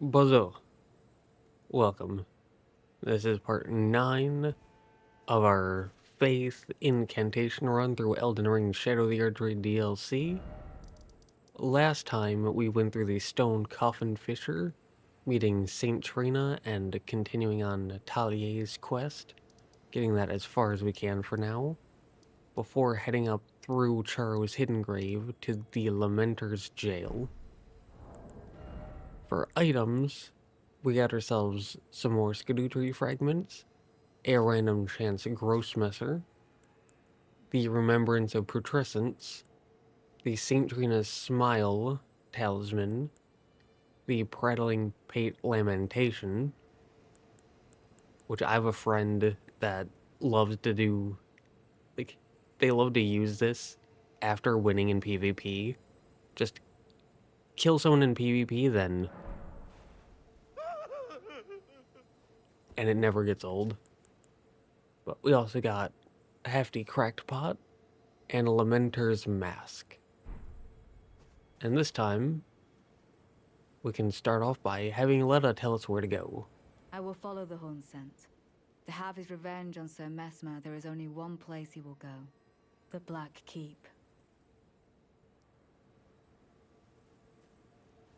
Bonjour. Welcome. This is part 9 of our Faith Incantation run through Elden Ring Shadow of the Erdtree DLC. Last time we went through the Stone Coffin Fisher, meeting Saint Trina and continuing on Talier's quest, getting that as far as we can for now, before heading up through Charo's hidden grave to the Lamenter's jail. For items, we got ourselves some more Erdtree fragments, a random chance Grossmesser, the Remembrance of Putrescence, the St. Trina's Smile Talisman, the Prattling Pate Lamentation, which I have a friend that loves to do, they love to use this after winning in PvP. Just kill someone in PvP, then, and it never gets old. But we also got a hefty Cracked Pot and a Lamenter's Mask. And this time, we can start off by having Letta tell us where to go. I will follow the horn scent. To have his revenge on Sir Messmer, there is only one place he will go. The Black Keep.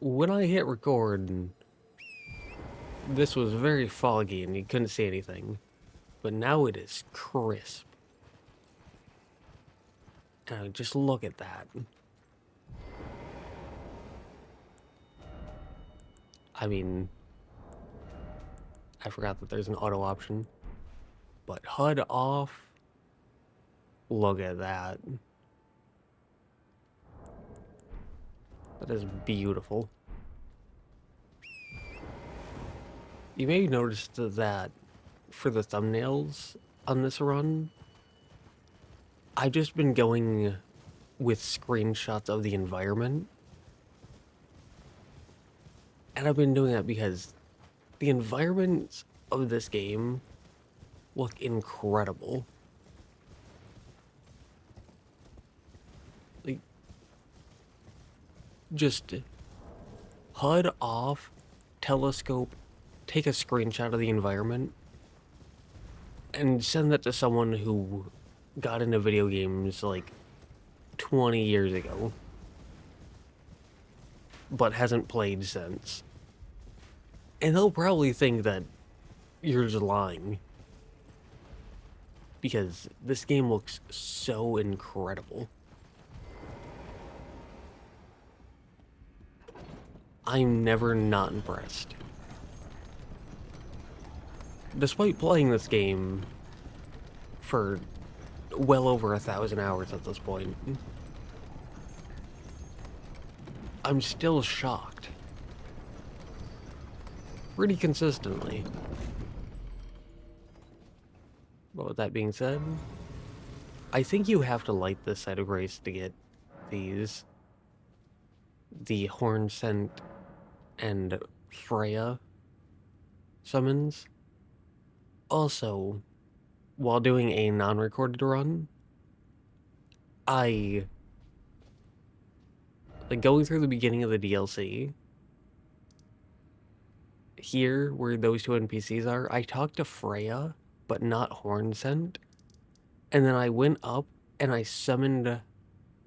When I hit record, this was very foggy and you couldn't see anything. But now it is crisp. And just look at that. I mean, I forgot that there's an auto option. But HUD off. Look at that. That is beautiful. You may have noticed that for the thumbnails on this run, I've just been going with screenshots of the environment. And I've been doing that because the environments of this game look incredible. Like, just HUD off, telescope, take a screenshot of the environment, and send that to someone who got into video games like 20 years ago, but hasn't played since. And they'll probably think that you're just lying. Because this game looks so incredible. I'm never not impressed. Despite playing this game for well over 1,000 hours at this point, I'm still shocked. Pretty consistently. But with that being said, I think you have to light this site of grace to get these. The Horn Scent and Freya summons. Also, while doing a non-recorded run, like going through the beginning of the DLC, here where those two NPCs are, I talked to Freya, but not Horn Scent, and then I went up and I summoned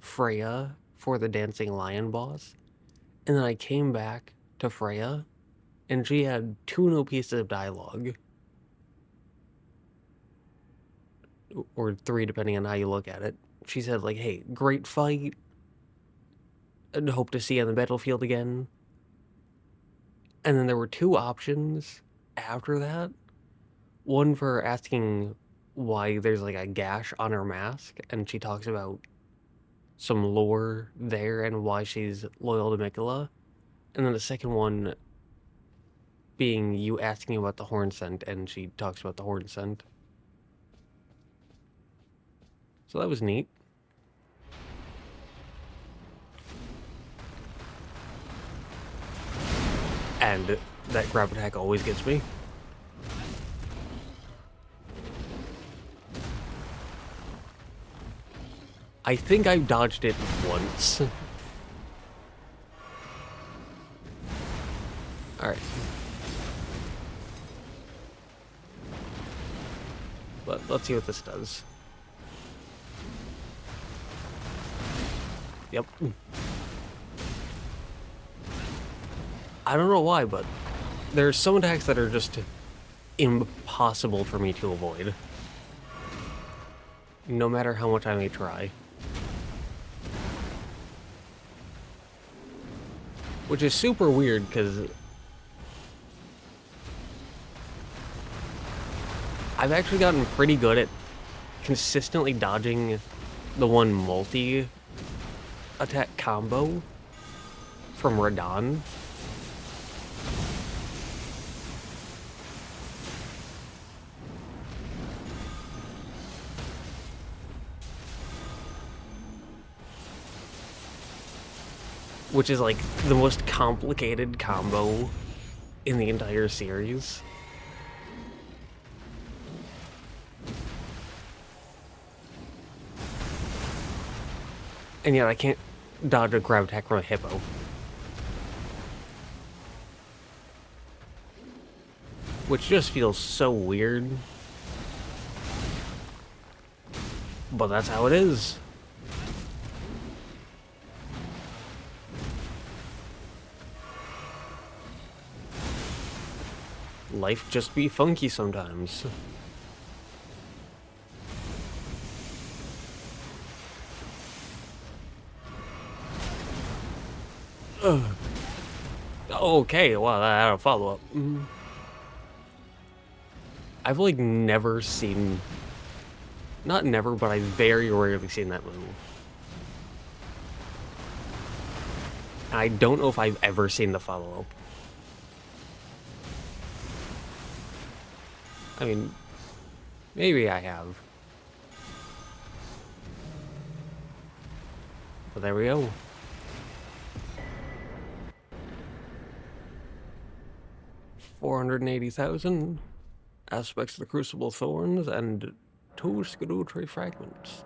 Freya for the Dancing Lion boss, and then I came back to Freya, and she had 2 no pieces of dialogue. Or 3, depending on how you look at it. She said, like, hey, great fight, and hope to see you on the battlefield again. And then there were 2 options after that. One for asking why there's like a gash on her mask, and she talks about some lore there and why she's loyal to Mikola. And then the second one being you asking about the Horn Scent, and she talks about the Horn Scent. So that was neat. And that grab attack always gets me. I think I dodged it once. Alright. But let's see what this does. Yep. I don't know why, but there's some attacks that are just impossible for me to avoid. No matter how much I may try. Which is super weird, because I've actually gotten pretty good at consistently dodging the one multi-attack combo from Radon. Which is like the most complicated combo in the entire series. And yet I can't dodge a grab attack from a hippo. Which just feels so weird. But that's how it is. Life just be funky sometimes. Ugh. Okay, well, that had a follow-up. I've, like, never seen... Not never, but I've very rarely seen that move. I don't know if I've ever seen the follow-up. I mean, maybe I have. But there we go. $480,000 aspects of the Crucible Thorns and 2 Erdtree fragments.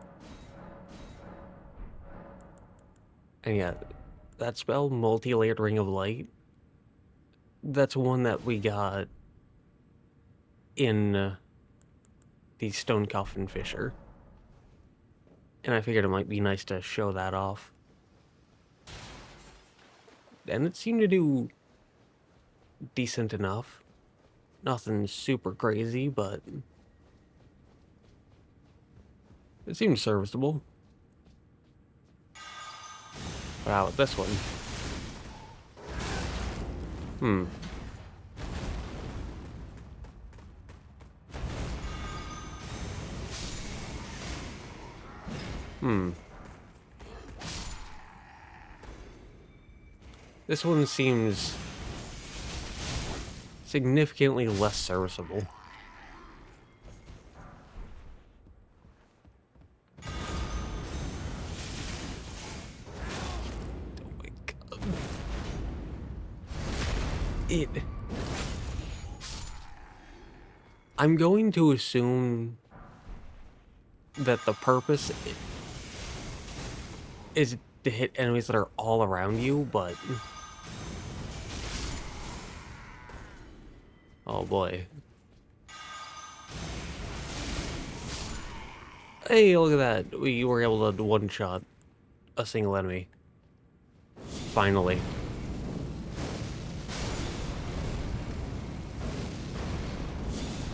And yeah, that spell, Multi-Layered Ring of Light, that's one that we got in the Stone Coffin Fisher. And I figured it might be nice to show that off. And it seemed to do decent enough. Nothing super crazy, but it seemed serviceable. But how about this one? This one seems significantly less serviceable. Oh my god. I'm going to assume that the purpose is to hit enemies that are all around you, but... Oh boy. Hey, look at that. We were able to one-shot a single enemy. Finally.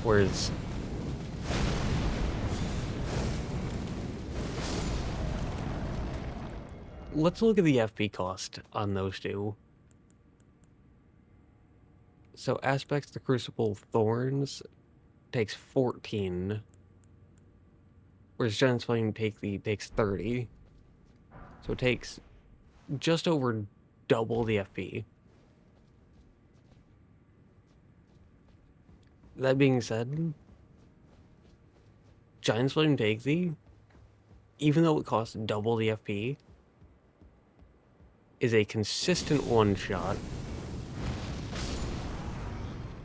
Whereas... Let's look at the FP cost on those two. So Aspects of the Crucible Thorns takes 14. Whereas Giant's Flame takes 30. So it takes just over double the FP. That being said, Giant's Flame Take Thee, even though it costs double the FP, is a consistent one-shot,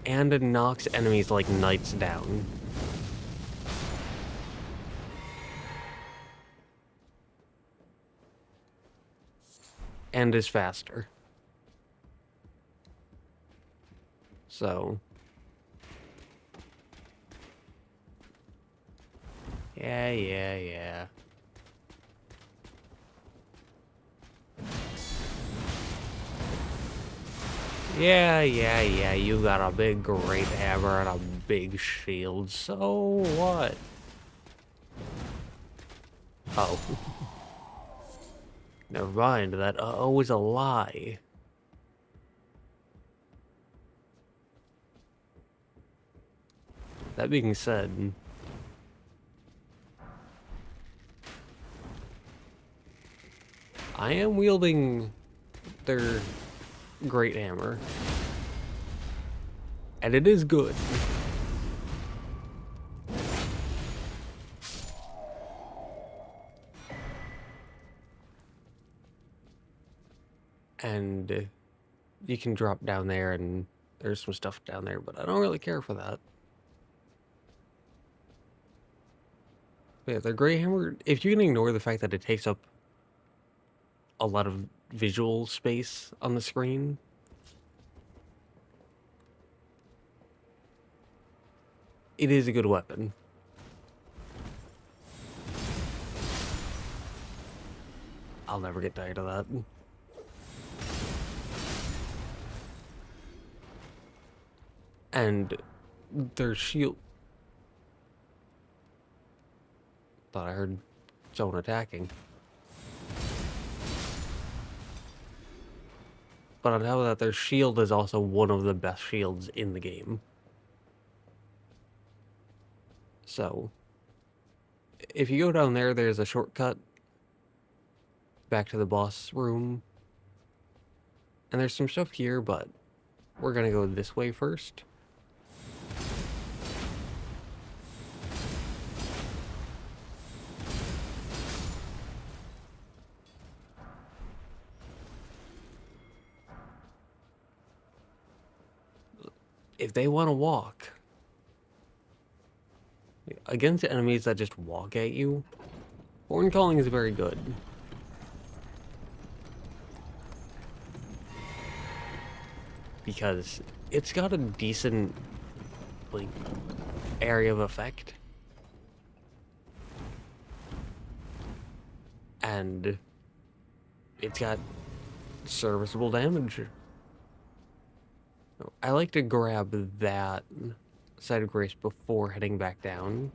and it knocks enemies like knights down. And is faster. So, yeah. Yeah, you got a big great hammer and a big shield, so what? Oh. Never mind, that was a lie. That being said, I am wielding their great hammer. And it is good. And you can drop down there and there's some stuff down there, but I don't really care for that. But yeah, the great hammer, if you can ignore the fact that it takes up a lot of visual space on the screen, it is a good weapon. I'll never get tired of that. And their shield... Thought I heard someone attacking. But on top of that, their shield is also one of the best shields in the game. So, if you go down there, there's a shortcut back to the boss room. And there's some stuff here, but we're gonna go this way first. If they want to walk against enemies that just walk at you, horn calling is very good. Because it's got a decent, like, area of effect. And it's got serviceable damage. I like to grab that side of grace before heading back down.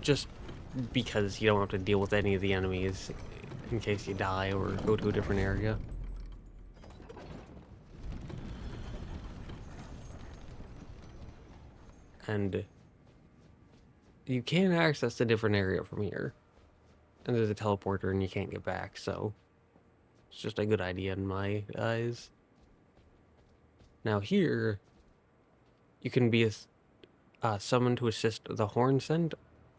Just because you don't have to deal with any of the enemies in case you die or go to a different area. And you can access the different area from here. And there's a teleporter and you can't get back, so it's just a good idea in my eyes. Now here, you can be summoned to assist the Horn Scent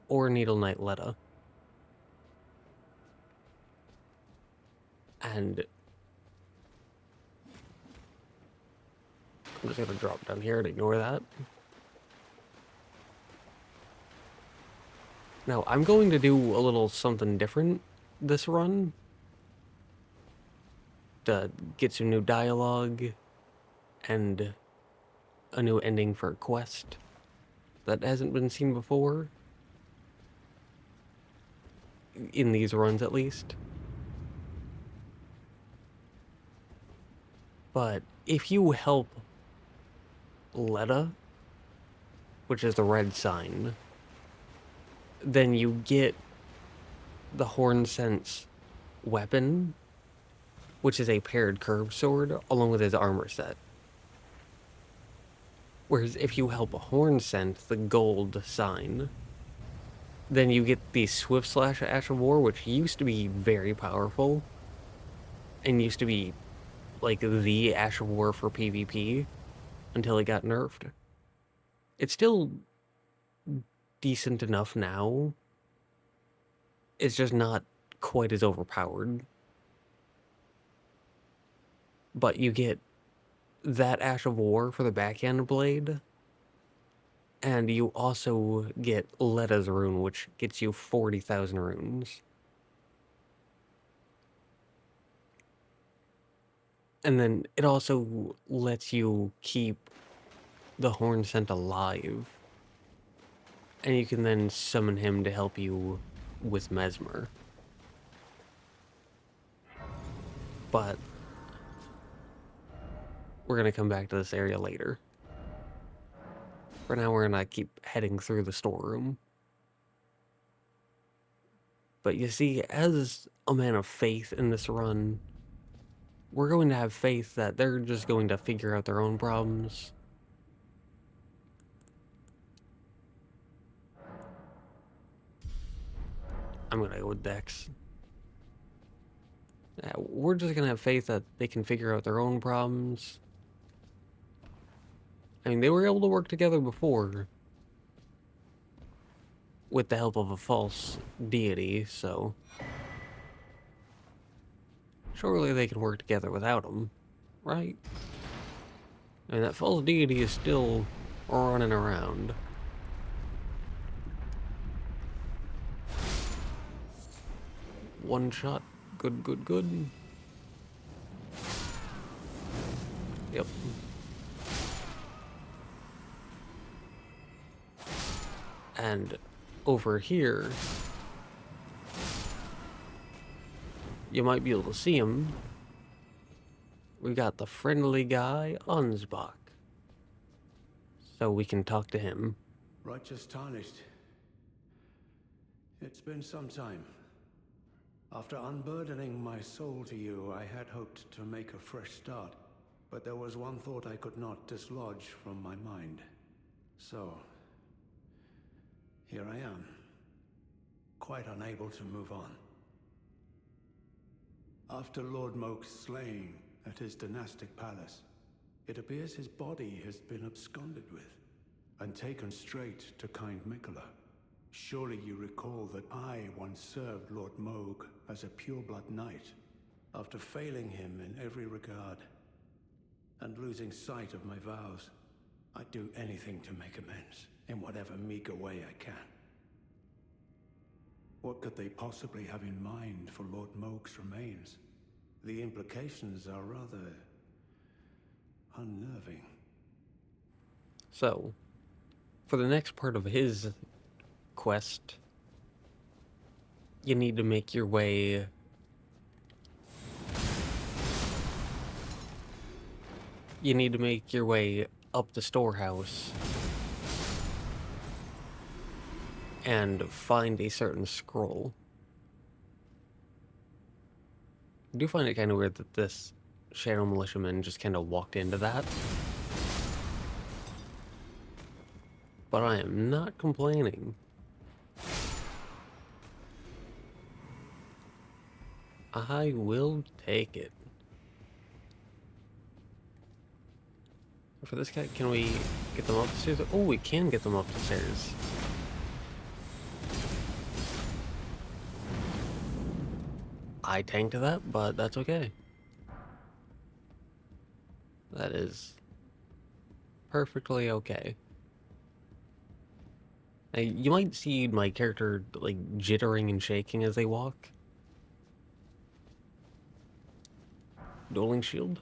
or Needle Knight Letta. And I'm just gonna drop down here and ignore that. Now, I'm going to do a little something different this run to get some new dialogue and a new ending for a quest that hasn't been seen before. In these runs, at least. But if you help Letta, which is the red sign, then you get the Horn Scent's weapon, which is a paired curved sword, along with his armor set. Whereas if you help a Horn Scent, the gold sign, then you get the Swift Slash Ash of War, which used to be very powerful, and used to be like the Ash of War for PvP, until it got nerfed. It's still decent enough now. It's just not quite as overpowered. But you get that Ash of War for the backhand blade, and you also get Letta's rune, which gets you 40,000 runes. And then it also lets you keep the horn scent alive. And you can then summon him to help you with Messmer. But we're going to come back to this area later. For now, we're going to keep heading through the storeroom. But you see, as a man of faith in this run, we're going to have faith that they're just going to figure out their own problems. I'm going to go with Dex. Yeah, we're just going to have faith that they can figure out their own problems. I mean, they were able to work together before with the help of a false deity, so surely they can work together without him, right? I mean, that false deity is still running around. One shot. Good, good, good. Yep. And over here, you might be able to see him. We got the friendly guy, Ansbach. So we can talk to him. Righteous Tarnished. It's been some time. After unburdening my soul to you, I had hoped to make a fresh start. But there was one thought I could not dislodge from my mind. So, here I am. Quite unable to move on. After Lord Moke's slaying at his dynastic palace, it appears his body has been absconded with, and taken straight to kind Mikola. Surely you recall that I once served Lord Moog as a pureblood knight, after failing him in every regard, and losing sight of my vows. I'd do anything to make amends, in whatever meager way I can. What could they possibly have in mind for Lord Moog's remains? The implications are rather unnerving. So, for the next part of his quest, you need to make your way up the storehouse and find a certain scroll. I do find it kind of weird that this Shadow Militiaman just kind of walked into that. But I am not complaining. I will take it. For this guy, can we get them up the stairs? Oh, we can get them up the stairs. I tanked that, but that's okay. That is perfectly okay. Now, you might see my character like jittering and shaking as they walk. Dueling shield.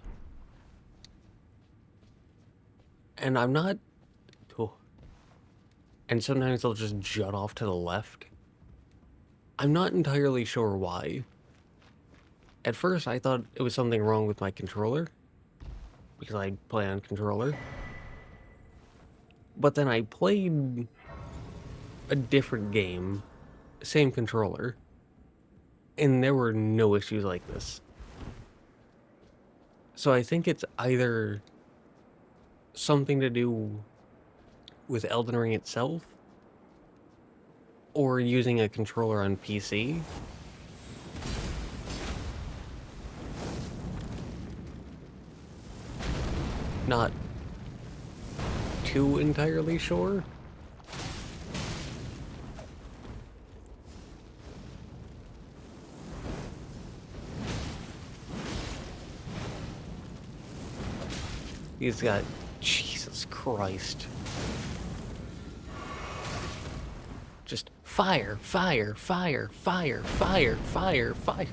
And I'm not... Oh. And sometimes they'll just jut off to the left. I'm not entirely sure why. At first, I thought it was something wrong with my controller, because I play on controller. But then I played a different game, same controller, and there were no issues like this. So I think it's either something to do with Elden Ring itself, or using a controller on PC. Not too entirely sure. He's got... Jesus Christ. Just fire, fire, fire, fire, fire, fire, fire.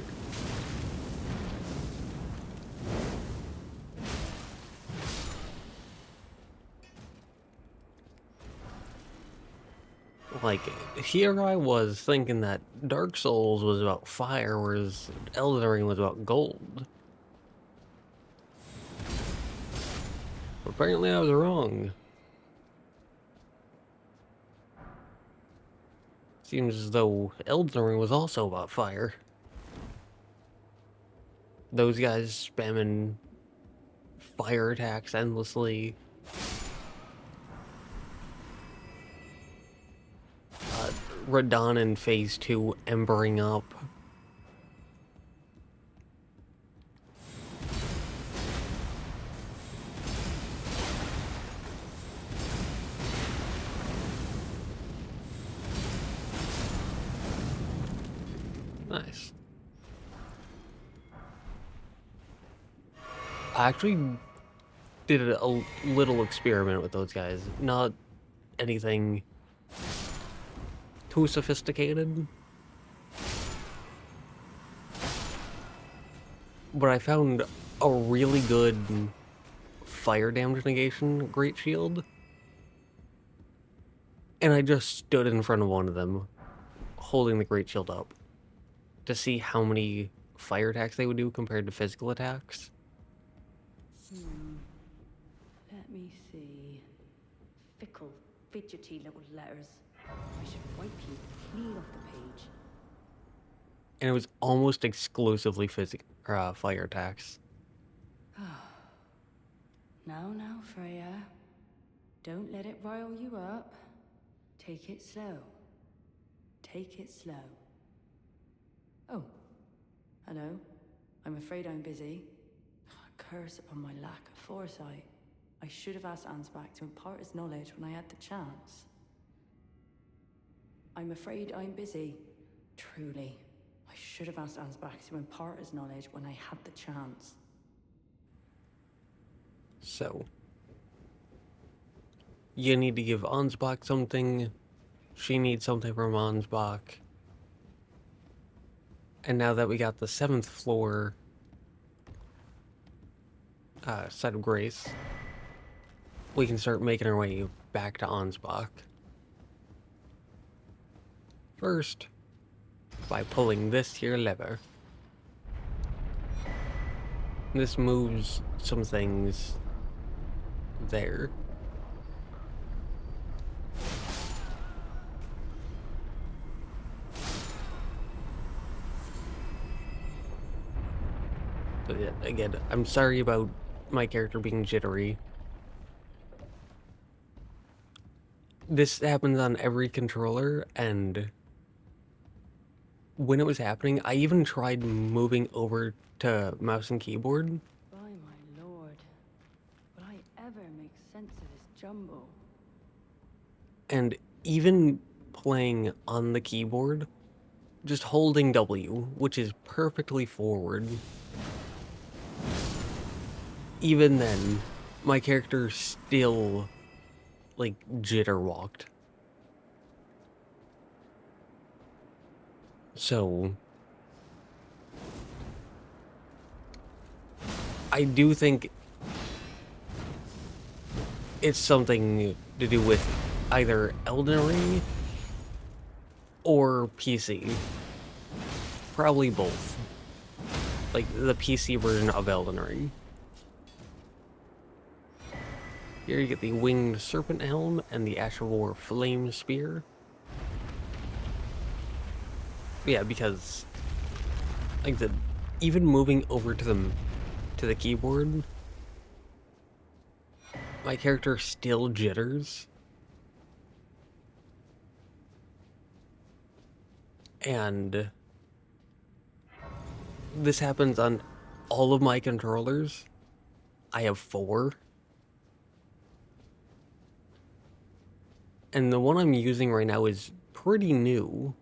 Like, here I was thinking that Dark Souls was about fire, whereas Elden Ring was about gold. Apparently I was wrong. Seems as though Elden Ring was also about fire. Those guys spamming fire attacks endlessly. Radon in Phase 2 embering up. Nice. I actually did a little experiment with those guys. Not anything too sophisticated. But I found a really good fire damage negation great shield. And I just stood in front of one of them, holding the great shield up, to see how many fire attacks they would do compared to physical attacks. Let me see. Fickle, fidgety little letters. I should wipe you clean off the page. And it was almost exclusively fire attacks. Now, Freya. Don't let it rile you up. Take it slow. Take it slow. Oh. Hello. I'm afraid I'm busy. Curse upon my lack of foresight. I should have asked Ansbach to impart his knowledge when I had the chance. I'm afraid I'm busy. Truly. I should have asked Ansbach to impart his knowledge when I had the chance. So, you need to give Ansbach something. She needs something from Ansbach. And now that we got the 7th floor site of grace, we can start making our way back to Ansbach. First, by pulling this here lever. This moves some things there. So yeah, again, I'm sorry about my character being jittery. This happens on every controller, and when it was happening, I even tried moving over to mouse and keyboard. By my lord, will I ever make sense of this jumble? And even playing on the keyboard, just holding W, which is perfectly forward. Even then, my character still, like, jitter walked. So, I do think it's something to do with either Elden Ring or PC. Probably both. Like, the PC version of Elden Ring. Here you get the Winged Serpent Helm and the Ash of War Flame Spear. Yeah, because, like, even moving over to the keyboard, my character still jitters. And this happens on all of my controllers. I have 4. And the one I'm using right now is pretty new.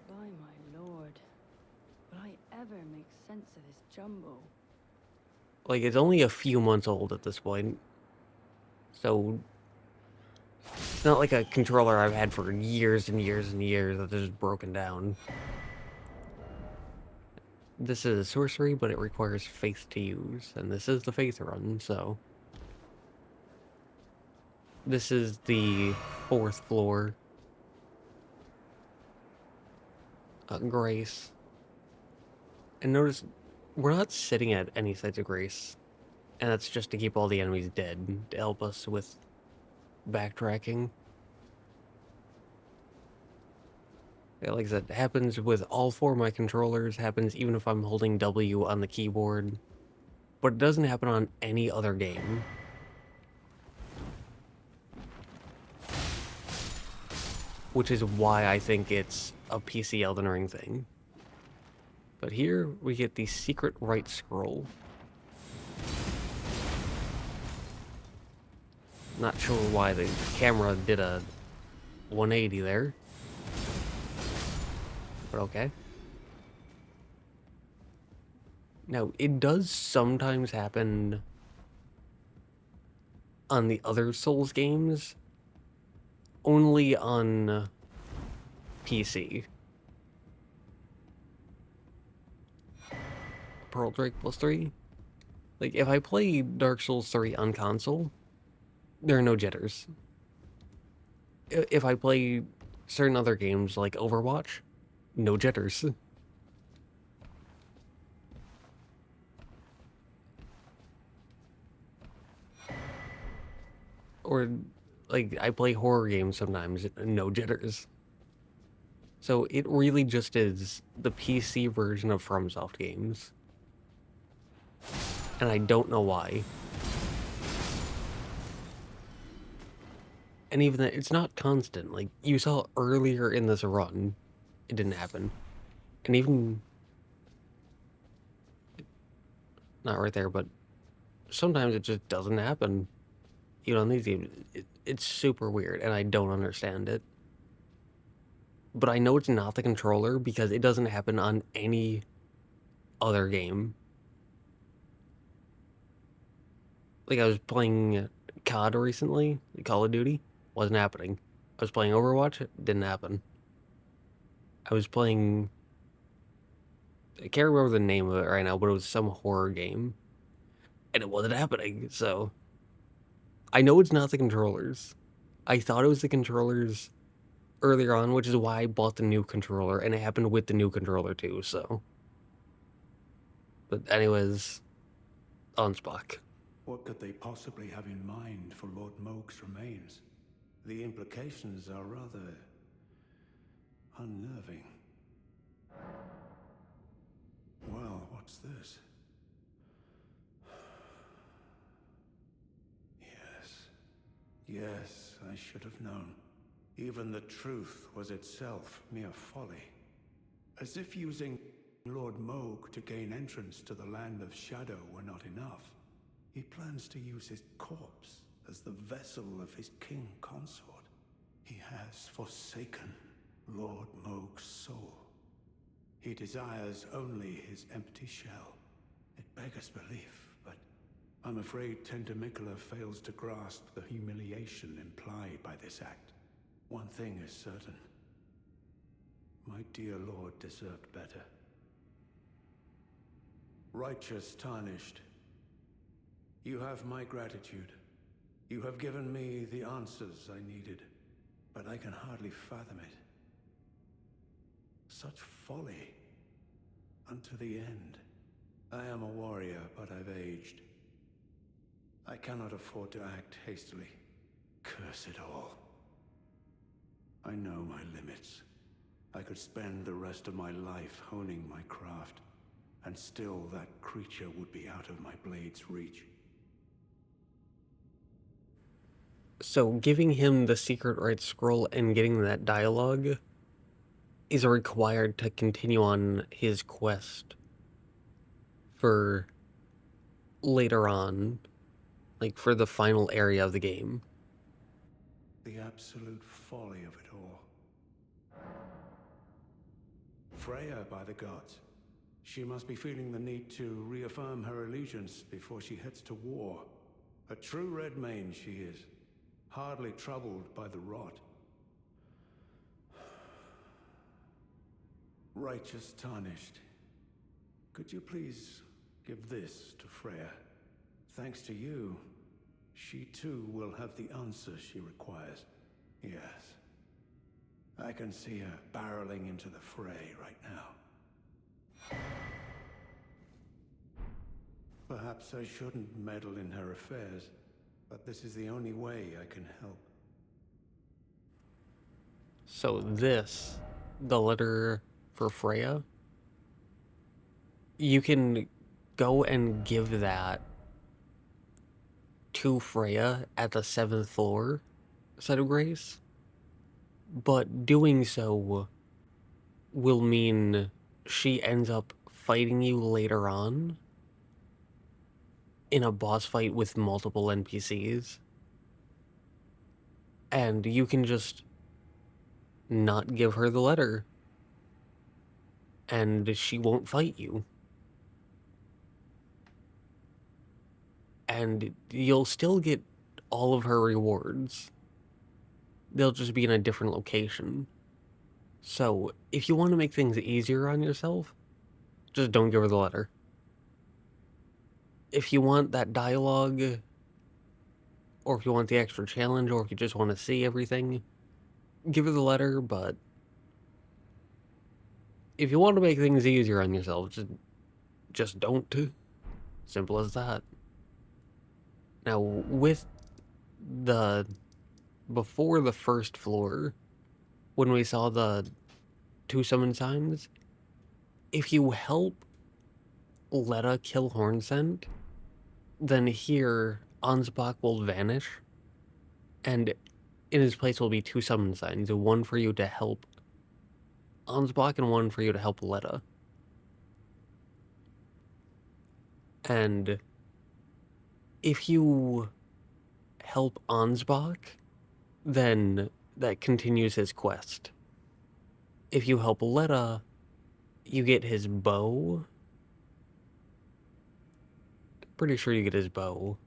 By my lord, will I ever make sense of this jumble? Like, it's only a few months old at this point. So, it's not like a controller I've had for years and years and years that is broken down. This is a sorcery, but it requires faith to use. And this is the faith run, so... This is the 4th floor. Grace. And notice, we're not sitting at any sites of grace. And that's just to keep all the enemies dead, to help us with backtracking. Yeah, like I said, it happens with all 4 of my controllers, happens even if I'm holding W on the keyboard. But it doesn't happen on any other game. Which is why I think it's a PC Elden Ring thing. But here, we get the secret right scroll. Not sure why the camera did a 180 there. But okay. Now, it does sometimes happen on the other Souls games, only on PC. Pearl Drake +3. Like, if I play Dark Souls 3 on console, there are no jitters. If I play certain other games like Overwatch, no jitters. Or, like, I play horror games sometimes, no jitters. So it really just is the PC version of FromSoft games. And I don't know why. And even that, it's not constant. Like, you saw earlier in this run, it didn't happen. And even... not right there, but sometimes it just doesn't happen. You know, in these games, it's super weird, and I don't understand it. But I know it's not the controller, because it doesn't happen on any other game. Like, I was playing COD recently, Call of Duty, wasn't happening. I was playing Overwatch, it didn't happen. I was playing... I can't remember the name of it right now, but it was some horror game. And it wasn't happening, so... I know it's not the controllers. I thought it was the controllers earlier on, which is why I bought the new controller, and it happened with the new controller too, so... But anyways, on Spock. What could they possibly have in mind for Lord Moog's remains? The implications are rather unnerving. Well, what's this? Yes, I should have known. Even the truth was itself mere folly. As if using Lord Moog to gain entrance to the Land of Shadow were not enough. He plans to use his corpse as the vessel of his king consort. He has forsaken Lord Moog's soul. He desires only his empty shell. It beggars belief, but I'm afraid Tender Miquella fails to grasp the humiliation implied by this act. One thing is certain. My dear lord deserved better. Righteous Tarnished, you have my gratitude. You have given me the answers I needed, but I can hardly fathom it. Such folly. Unto the end. I am a warrior, but I've aged. I cannot afford to act hastily. Curse it all. I know my limits. I could spend the rest of my life honing my craft, and still that creature would be out of my blade's reach. So giving him the secret right scroll and getting that dialogue is required to continue on his quest for later on, like for the final area of the game. The absolute folly of it all. Freya, by the gods. She must be feeling the need to reaffirm her allegiance before she heads to war. A true red mane she is, hardly troubled by the rot. Righteous Tarnished, could you please give this to Freya? Thanks to you, She too will have the answer she requires. Yes. I can see her barreling into the fray right now. Perhaps I shouldn't meddle in her affairs, but this is the only way I can help. So this, the letter for Freya, you can go and give that to Freya at the 7th floor site of grace, but doing so will mean she ends up fighting you later on in a boss fight with multiple NPCs, and you can just not give her the letter, and she won't fight you. And you'll still get all of her rewards. They'll just be in a different location. So, if you want to make things easier on yourself, just don't give her the letter. If you want that dialogue, or if you want the extra challenge, or if you just want to see everything, give her the letter, but if you want to make things easier on yourself, just don't. Simple as that. Now, with the... before the first floor, when we saw the 2 summon signs, if you help Letta kill Hornsent, then here, Ansbach will vanish, and in his place will be 2 summon signs, one for you to help Ansbach and one for you to help Letta. And if you help Ansbach, then that continues his quest. If you help Letta, you get his bow. Pretty sure you get his bow.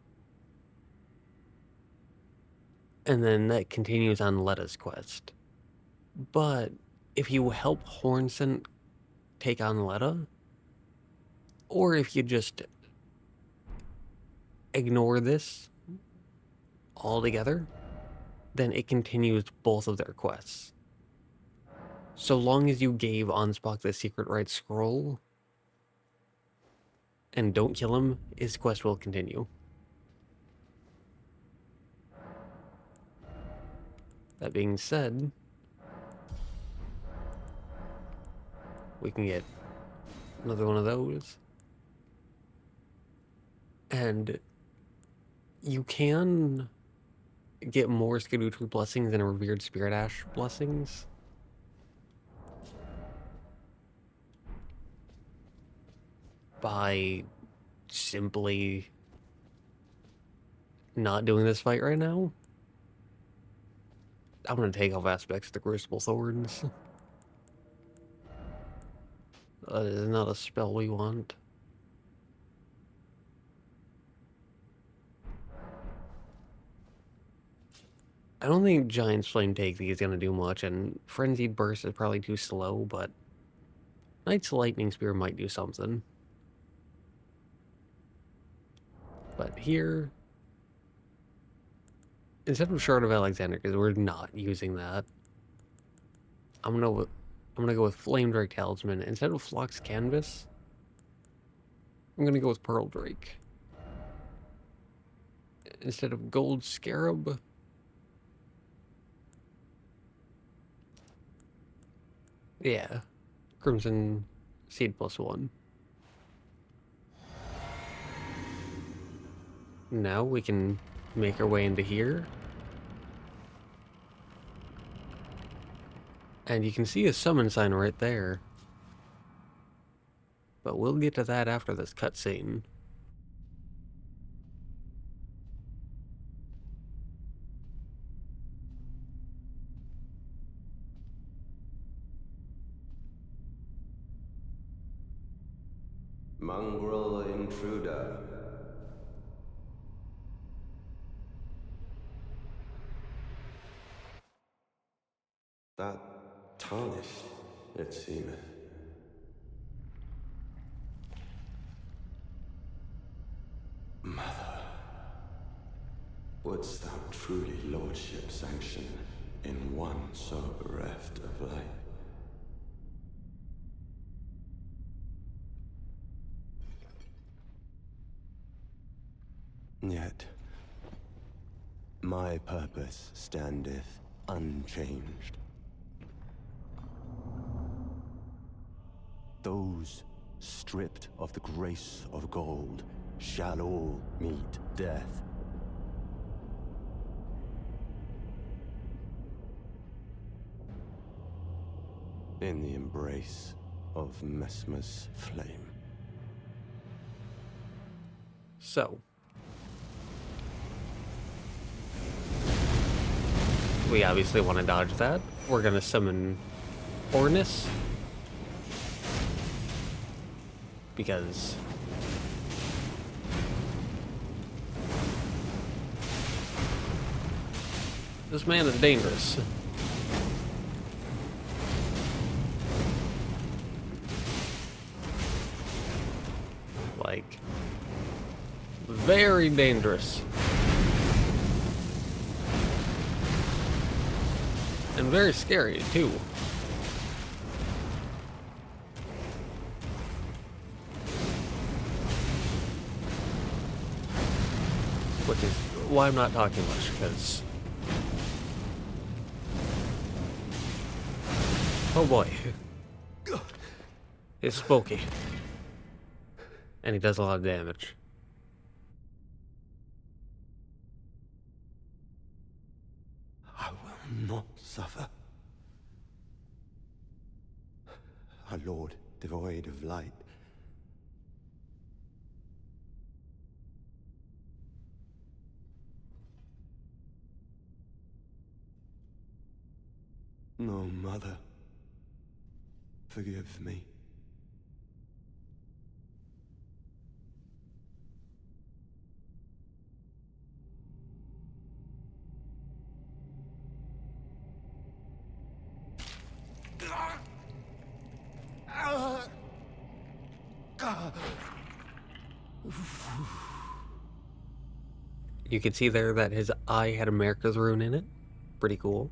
And then that continues on Letta's quest. But if you help Hornsent take on Letta, or if you just ignore this altogether, then it continues both of their quests. So long as you gave Ansbach the secret right scroll and don't kill him, his quest will continue. That being said, we can get another one of those. And you can get more Erdtree blessings and Revered Spirit Ash blessings by simply not doing this fight right now. I'm going to take off aspects of the Crucible Thorns. That is not a spell we want. I don't think Giant's Flame Take is going to do much, and Frenzied Burst is probably too slow, but Knight's Lightning Spear might do something. But here, instead of Shard of Alexander, because we're not using that, I'm gonna go with Flame Drake Talisman. Instead of Flux Canvas, I'm gonna go with Pearl Drake. Instead of Gold Scarab, yeah, Crimson Seed +1. Now we can make our way into here. And you can see a summon sign right there. But we'll get to that after this cutscene. Mongrel intruder. That tarnished, it seemeth. Mother. Wouldst thou truly lordship sanction in one so bereft of light? Yet, my purpose standeth unchanged. Those stripped of the grace of gold shall all meet death. In the embrace of Messmer's flame. So, we obviously want to dodge that. We're going to summon Ornis. Because this man is dangerous. Like, very dangerous. And very scary, too. Which is why I'm not talking much, because... oh boy. It's spooky. And he does a lot of damage. I will not suffer. A lord devoid of light. No, mother. Forgive me. You can see there that his eye had America's rune in it. Pretty cool.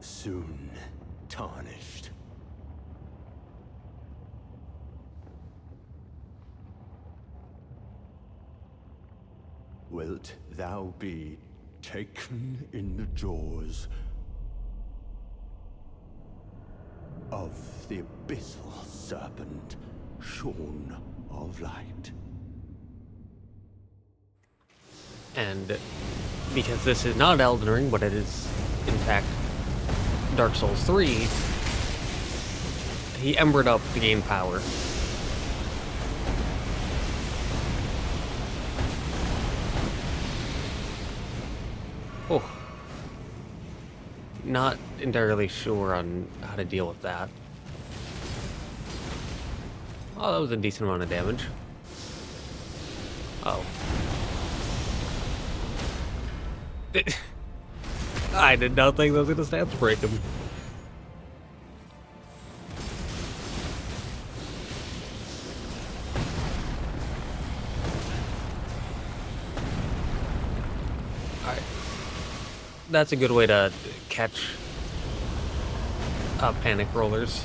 Soon tarnished. Wilt thou be taken in the jaws of the abyssal serpent, shorn of light? And because this is not Elden Ring, but it is, in fact, Dark Souls 3, he embered up to gain power. Oh. Not entirely sure on how to deal with that. Oh, that was a decent amount of damage. Oh. I did not think that was going to stats break him. Alright. That's a good way to catch panic rollers.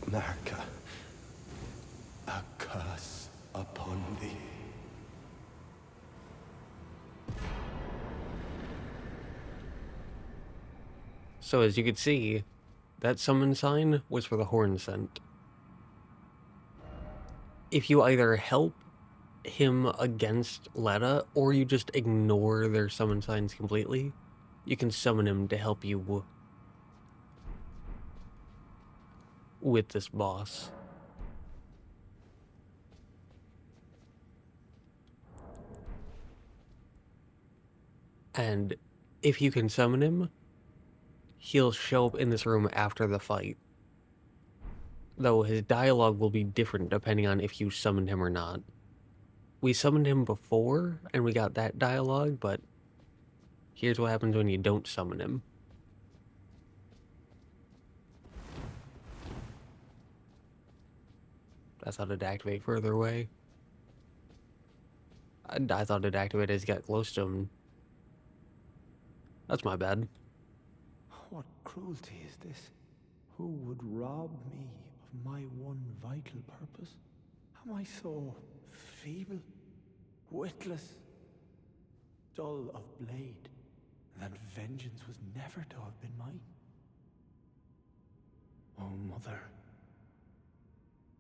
America, a curse upon thee. So as you can see, that summon sign was for the horn scent. If you either help him against Letta, or you just ignore their summon signs completely, you can summon him to help you with this boss. And if you can summon him, he'll show up in this room after the fight. Though his dialogue will be different depending on if you summoned him or not. We summoned him before, and we got that dialogue, but here's what happens when you don't summon him. I thought it'd activate further away. I thought it'd activate as he got close to him. That's my bad. What cruelty is this? Who would rob me of my one vital purpose? Am I so feeble, witless, dull of blade, that vengeance was never to have been mine? Oh, mother.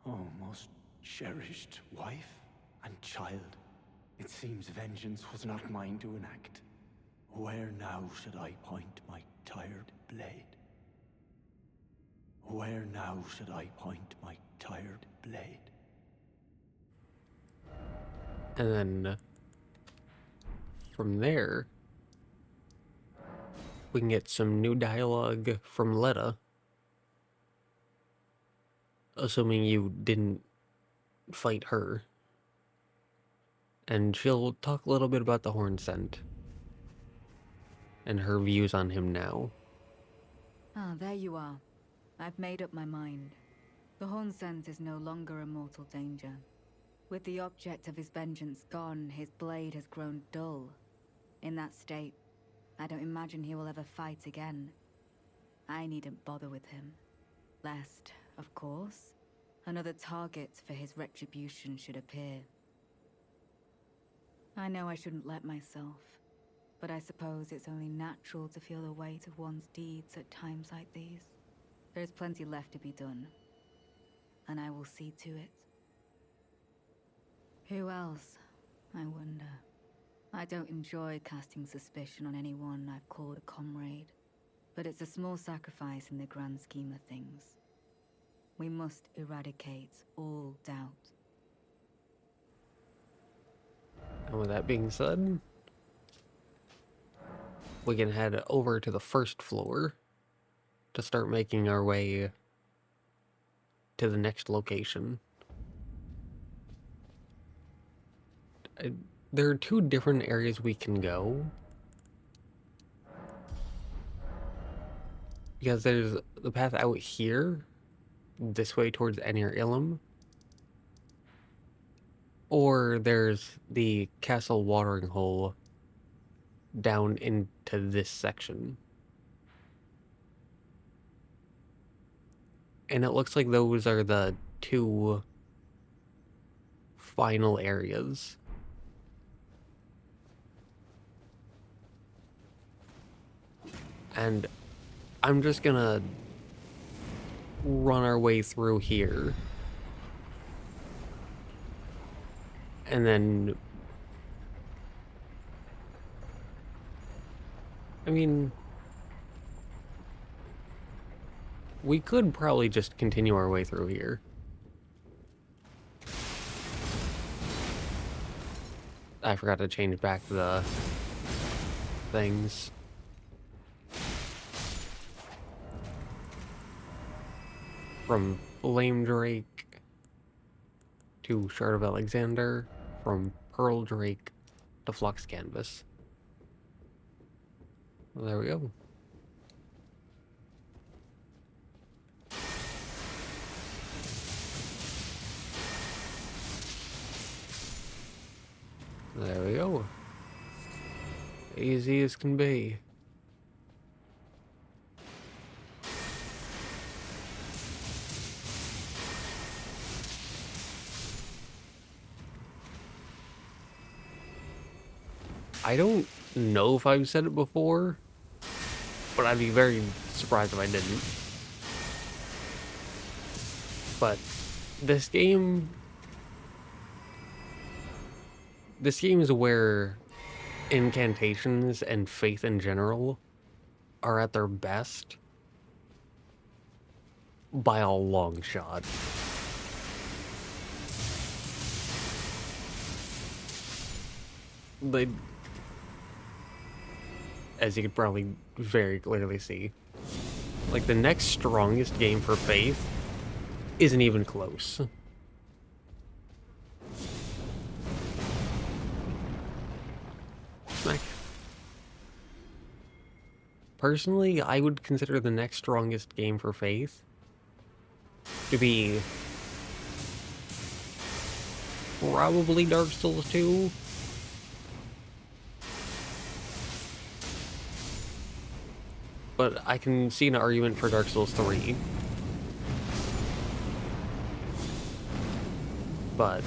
Oh, most cherished wife and child. It seems vengeance was not mine to enact. Where now should I point my tired blade? Where now should I point my tired blade? And then from there, we can get some new dialogue from Letta. Assuming you didn't fight her. And she'll talk a little bit about the horn scent. And her views on him now. Ah, there you are. I've made up my mind. The horn scent is no longer a mortal danger. With the object of his vengeance gone, his blade has grown dull. In that state, I don't imagine he will ever fight again. I needn't bother with him. Lest, of course, another target for his retribution should appear. I know I shouldn't let myself, but I suppose it's only natural to feel the weight of one's deeds at times like these. There's plenty left to be done, and I will see to it. Who else, I wonder? I don't enjoy casting suspicion on anyone I've called a comrade, but it's a small sacrifice in the grand scheme of things. We must eradicate all doubt. And with that being said, we can head over to the first floor to start making our way to the next location. There are two different areas we can go. Because there's the path out here, this way towards Anir Ilum. Or there's the castle watering hole down into this section. And it looks like those are the two final areas. And I'm just gonna run our way through here. And then, I mean, we could probably just continue our way through here. I forgot to change back the things. From Flame Drake to Shard of Alexander, from Pearl Drake to Flux Canvas. Well, there we go. There we go. Easy as can be. I don't know if I've said it before, but I'd be very surprised if I didn't. But this game is where incantations and faith in general are at their best by a long shot. as you could probably very clearly see. Like, the next strongest game for Faith isn't even close. Smack. Personally, I would consider the next strongest game for Faith to be probably Dark Souls 2. But I can see an argument for Dark Souls 3. But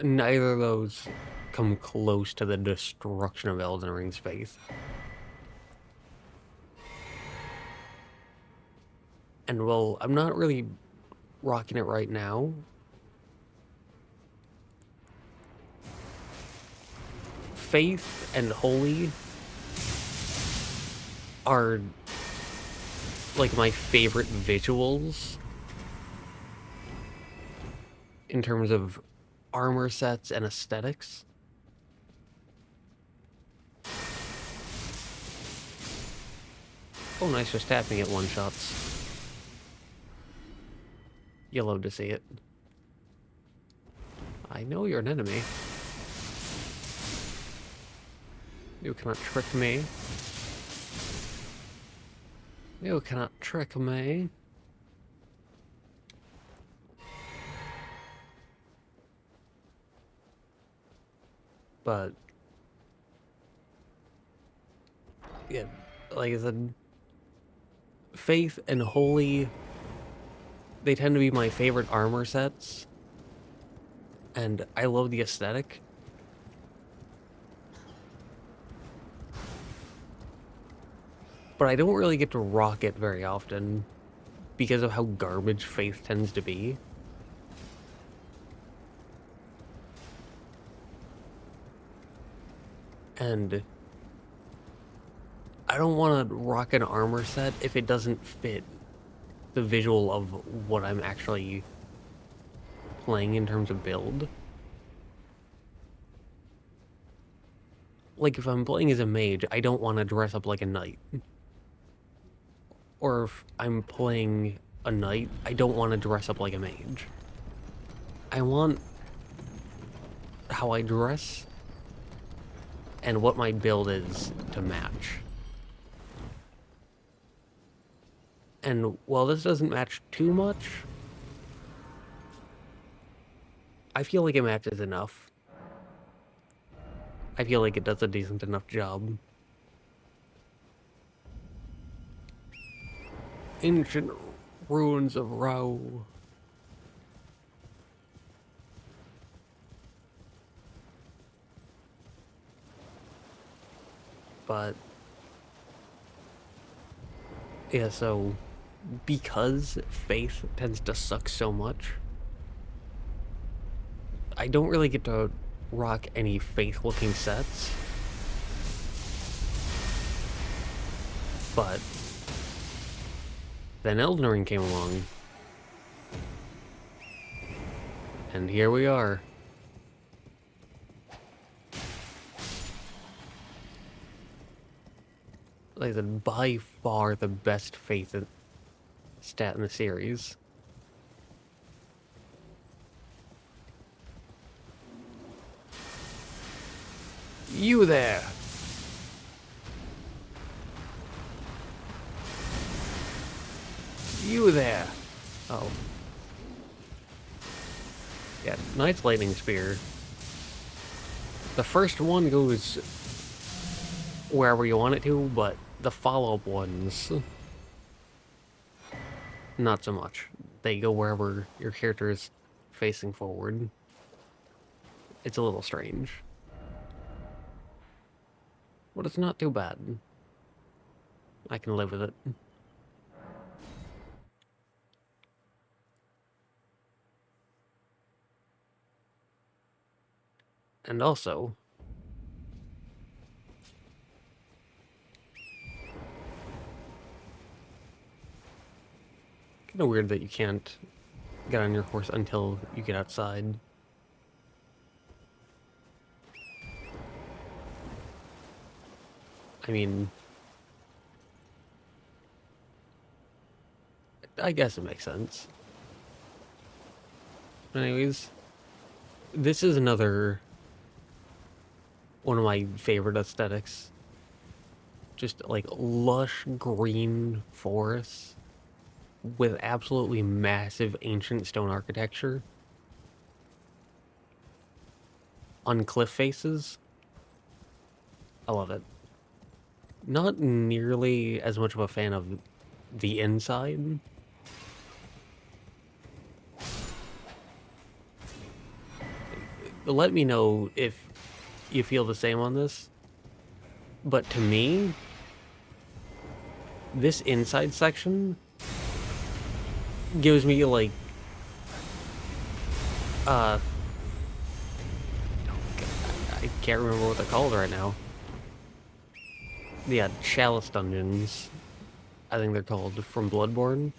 neither of those come close to the destruction of Elden Ring's Faith. And well, I'm not really rocking it right now. Faith and Holy are like my favorite visuals in terms of armor sets and aesthetics. Oh, nice, just tapping at one-shots. You love to see it. I know you're an enemy. You cannot trick me. You cannot trick me. But yeah, like I said, Faith and Holy, they tend to be my favorite armor sets, and I love the aesthetic. But I don't really get to rock it very often because of how garbage Faith tends to be. And I don't want to rock an armor set if it doesn't fit the visual of what I'm actually playing in terms of build. Like, if I'm playing as a mage, I don't want to dress up like a knight. Or if I'm playing a knight, I don't want to dress up like a mage. I want how I dress and what my build is to match. And while this doesn't match too much, I feel like it matches enough. I feel like it does a decent enough job. Ancient ruins of Rauh. But yeah, so because Faith tends to suck so much, I don't really get to rock any Faith-looking sets. But then Elden Ring came along. And here we are. Like I said, by far the best Faith stat in the series. You there! You there! Oh. Yeah, Knight's Lightning Spear. The first one goes wherever you want it to, but the follow-up ones, not so much. They go wherever your character is facing forward. It's a little strange. But it's not too bad. I can live with it. And also, kind of weird that you can't get on your horse until you get outside. I mean, I guess it makes sense. Anyways, this is another one of my favorite aesthetics. Just like lush green forests with absolutely massive ancient stone architecture on cliff faces. I love it. Not nearly as much of a fan of the inside. Let me know if you feel the same on this. But to me, this inside section gives me like I can't remember what they're called right now. Yeah, chalice dungeons, I think they're called, from Bloodborne.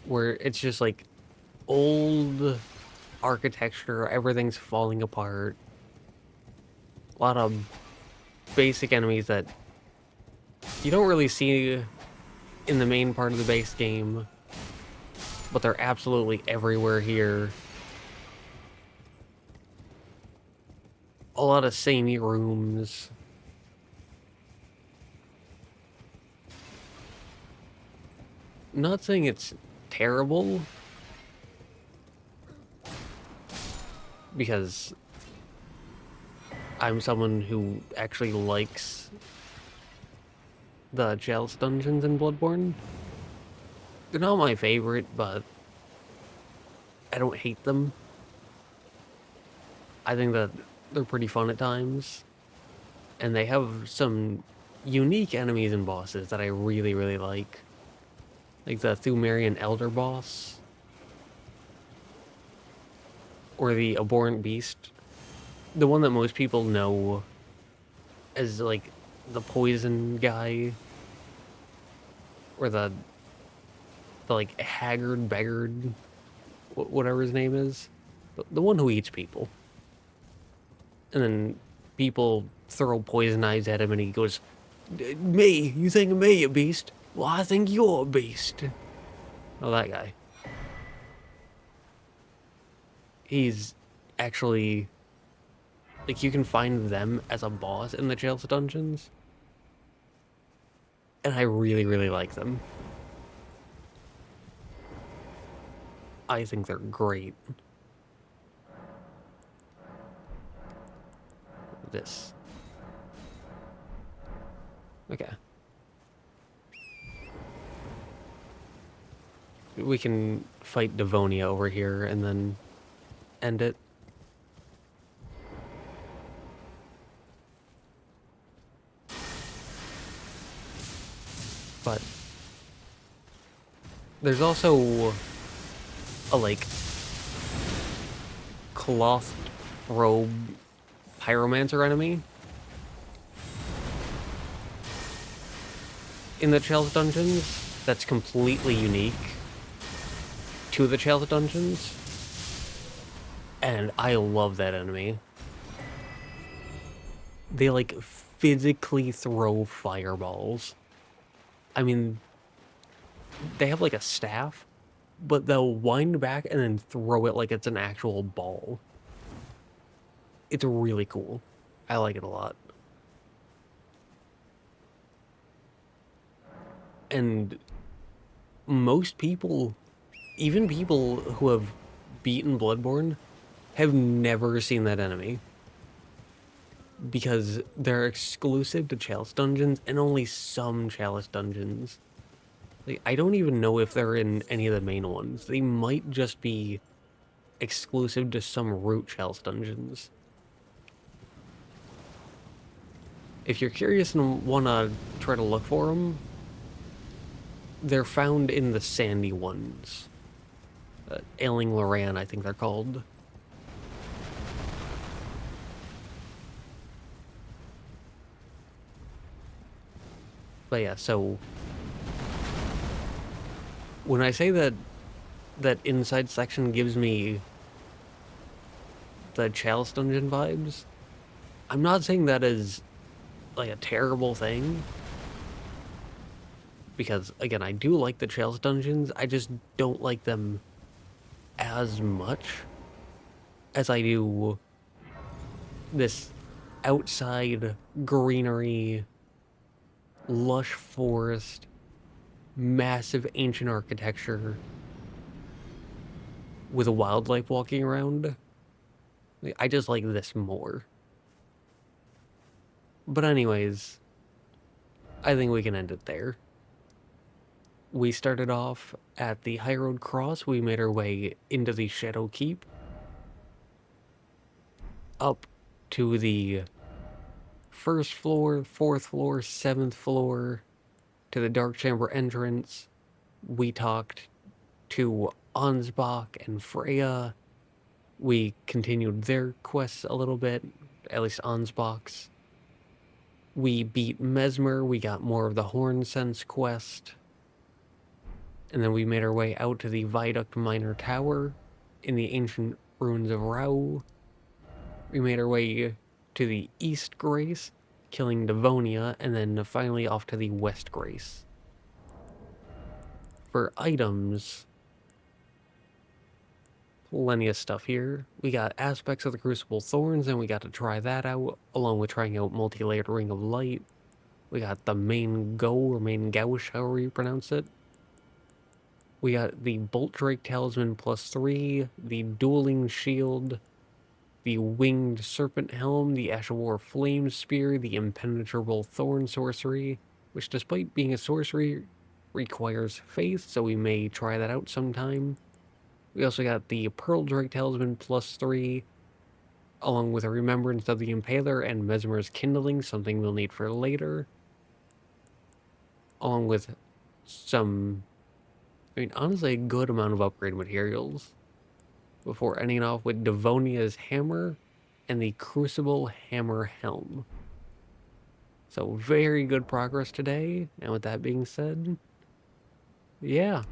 Where it's just like old architecture, everything's falling apart. A lot of basic enemies that you don't really see in the main part of the base game, but they're absolutely everywhere here. A lot of samey rooms. Not saying it's terrible, because I'm someone who actually likes the chalice dungeons in Bloodborne. They're not my favorite, but I don't hate them. I think that they're pretty fun at times. And they have some unique enemies and bosses that I really, really like. Like the Thumerian Elder boss. Or the Abhorrent Beast. The one that most people know as like the poison guy. Or the like haggard, beggared, whatever his name is. The one who eats people. And then people throw poison knives at him and he goes, "Me? You think of me a beast? Well, I think you're a beast." Oh, that guy. He's actually... like, you can find them as a boss in the Chalice dungeons. And I really, really like them. I think they're great. This. Okay. We can fight Devonia over here and then end it. But there's also a like cloth robe pyromancer enemy in the Chalice dungeons that's completely unique to the Chalice dungeons, and I love that enemy. They like physically throw fireballs. I mean, they have like a staff, but they'll wind back and then throw it like it's an actual ball. It's really cool. I like it a lot. And most people, even people who have beaten Bloodborne, have never seen that enemy. Because they're exclusive to Chalice dungeons and only some Chalice dungeons. Like, I don't even know if they're in any of the main ones. They might just be exclusive to some root Chalice dungeons. If you're curious and want to try to look for them, they're found in the sandy ones. Ailing Loran, I think they're called. But yeah, so when I say that that inside section gives me the Chalice Dungeon vibes. I'm not saying that is like a terrible thing, because again, I do like the Chalice Dungeons. I just don't like them as much as I do this outside greenery, lush forest, massive ancient architecture with a wildlife walking around. I just like this more. But anyways, I think we can end it there. We started off at the High Road Cross. We made our way into the Shadow Keep, up to the first floor, fourth floor, seventh floor, to the Dark Chamber entrance. We talked to Ansbach and Freya. We continued their quests a little bit, at least Ansbach's. We beat Messmer. We got more of the Horn Sense quest. And then we made our way out to the Viaduct Minor Tower in the ancient ruins of Rauh. We made our way to the East Grace, killing Devonia, and then finally off to the West Grace. For items, plenty of stuff here. We got aspects of the Crucible Thorns, and we got to try that out, along with trying out Multi-Layered Ring of Light. We got the main Go, or main Gauche, however you pronounce it. We got the Bolt Drake Talisman +3, the Dueling Shield, the Winged Serpent Helm, the Ash of War Flame Spear, the Impenetrable Thorn Sorcery, which despite being a sorcery, requires faith, so we may try that out sometime. We also got the Pearl Drake Talisman +3, along with a Remembrance of the Impaler and Messmer's Kindling, something we'll need for later. Along with some, honestly, a good amount of upgrade materials, before ending off with Devonia's Hammer and the Crucible Hammer Helm. So very good progress today, and with that being said, yeah,